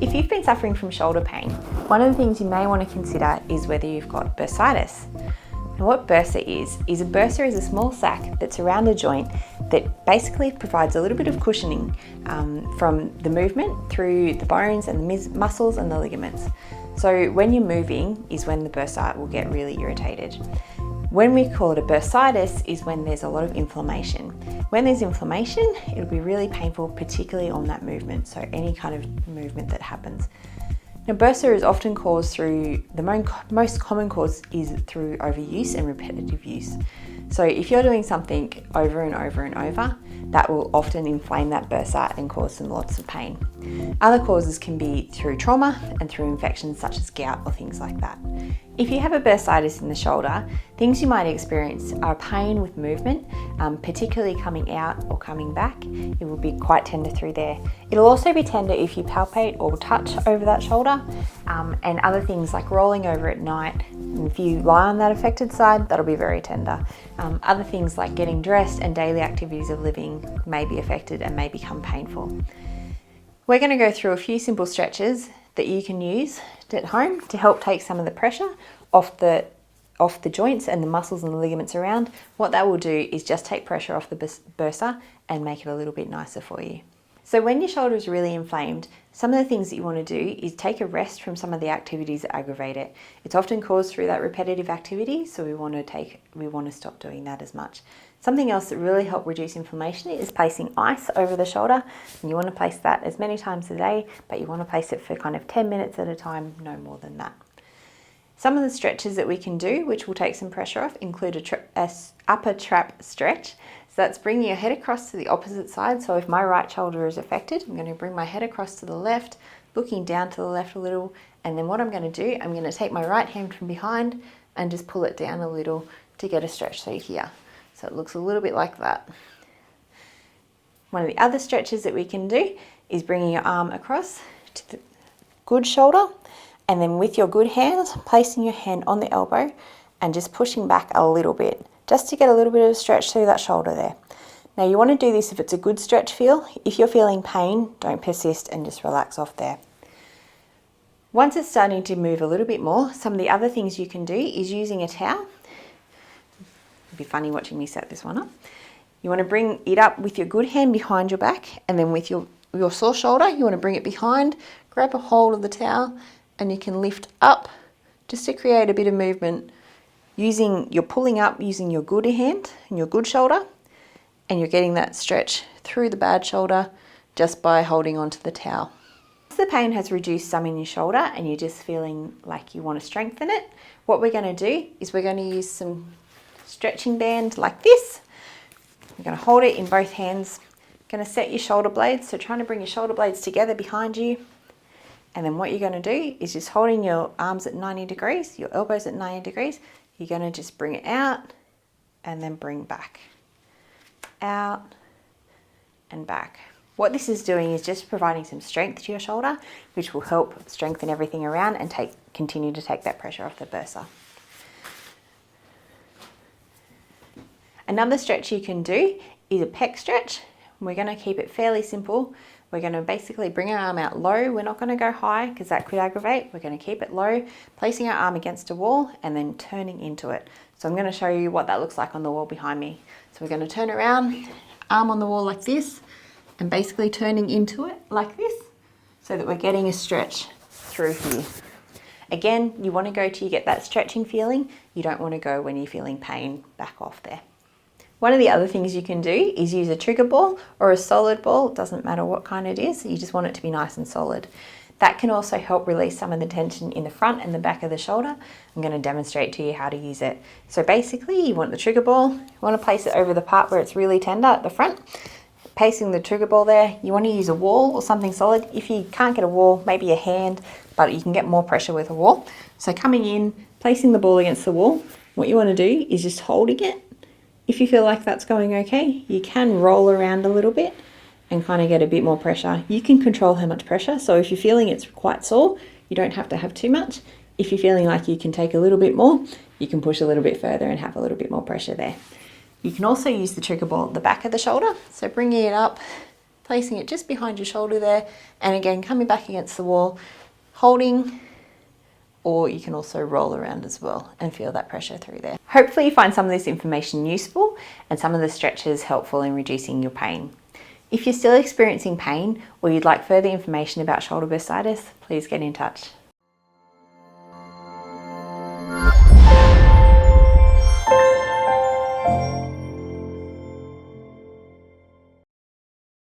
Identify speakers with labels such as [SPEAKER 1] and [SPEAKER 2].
[SPEAKER 1] If you've been suffering from shoulder pain, one of the things you may want to consider is whether you've got bursitis. And what bursa is a small sac that's around the joint that basically provides a little bit of cushioning from the movement through the bones and the muscles and the ligaments. So when you're moving is when the bursa will get really irritated. When we call it a bursitis is when there's a lot of inflammation. When there's inflammation, it'll be really painful, particularly on that movement, so any kind of movement that happens. Now, bursa is often caused through, the most common cause is through overuse and repetitive use. So if you're doing something over and over and over, that will often inflame that bursa and cause them lots of pain. Other causes can be through trauma and through infections such as gout or things like that. If you have a bursitis in the shoulder, things you might experience are pain with movement, particularly coming out or coming back. It will be quite tender through there. It'll also be tender if you palpate or touch over that shoulder, and other things like rolling over at night. If you lie on that affected side, that'll be very tender. Other things like getting dressed and daily activities of living may be affected and may become painful. We're going to go through a few simple stretches that you can use at home to help take some of the pressure off the joints and the muscles and the ligaments around. What that will do is just take pressure off the bursa and make it a little bit nicer for you. So when your shoulder is really inflamed, some of the things that you want to do is take a rest from some of the activities that aggravate it. It's often caused through that repetitive activity, so we want to stop doing that as much. Something else that really helps reduce inflammation is placing ice over the shoulder. And you want to place that as many times a day, but you want to place it for kind of 10 minutes at a time, no more than that. Some of the stretches that we can do, which will take some pressure off, include a upper trap stretch. So that's bringing your head across to the opposite side. So if my right shoulder is affected, I'm going to bring my head across to the left, looking down to the left a little. And then what I'm going to do, I'm going to take my right hand from behind and just pull it down a little to get a stretch through here. So it looks a little bit like that. One of the other stretches that we can do is bringing your arm across to the good shoulder, and then with your good hand, placing your hand on the elbow and just pushing back a little bit, just to get a little bit of a stretch through that shoulder there. Now you want to do this if it's a good stretch feel. If you're feeling pain, don't persist and just relax off there. Once it's starting to move a little bit more, some of the other things you can do is using a towel. It'd be funny watching me set this one up. You want to bring it up with your good hand behind your back, and then with your sore shoulder, you want to bring it behind, grab a hold of the towel, and you can lift up just to create a bit of movement. You're pulling up using your good hand and your good shoulder, and you're getting that stretch through the bad shoulder just by holding onto the towel. If the pain has reduced some in your shoulder and you're just feeling like you want to strengthen it, what we're going to do is we're going to use some stretching band like this. You're going to hold it in both hands. Going to set your shoulder blades, so trying to bring your shoulder blades together behind you. And then what you're going to do is just holding your arms at 90 degrees, your elbows at 90 degrees. You're going to just bring it out and then bring back. Out and back. What this is doing is just providing some strength to your shoulder, which will help strengthen everything around and continue to take that pressure off the bursa. Another stretch you can do is a pec stretch. We're going to keep it fairly simple. We're going to basically bring our arm out low. We're not going to go high because that could aggravate. We're going to keep it low, placing our arm against a wall and then turning into it. So I'm going to show you what that looks like on the wall behind me. So we're going to turn around, arm on the wall like this, and basically turning into it like this, so that we're getting a stretch through here. Again, you want to go till you get that stretching feeling. You don't want to go when you're feeling pain back off there. One of the other things you can do is use a trigger ball or a solid ball. It doesn't matter what kind it is. You just want it to be nice and solid. That can also help release some of the tension in the front and the back of the shoulder. I'm going to demonstrate to you how to use it. So basically, you want the trigger ball. You want to place it over the part where it's really tender at the front. Placing the trigger ball there, you want to use a wall or something solid. If you can't get a wall, maybe a hand, but you can get more pressure with a wall. So coming in, placing the ball against the wall, what you want to do is just holding it. If you feel like that's going okay, you can roll around a little bit and kind of get a bit more pressure. You can control how much pressure. So if you're feeling it's quite sore, you don't have to have too much. If you're feeling like you can take a little bit more, you can push a little bit further and have a little bit more pressure there. You can also use the trigger ball at the back of the shoulder. So bringing it up, placing it just behind your shoulder there, and again, coming back against the wall, holding, or you can also roll around as well and feel that pressure through there. Hopefully you find some of this information useful and some of the stretches helpful in reducing your pain. If you're still experiencing pain or you'd like further information about shoulder bursitis, please get in touch.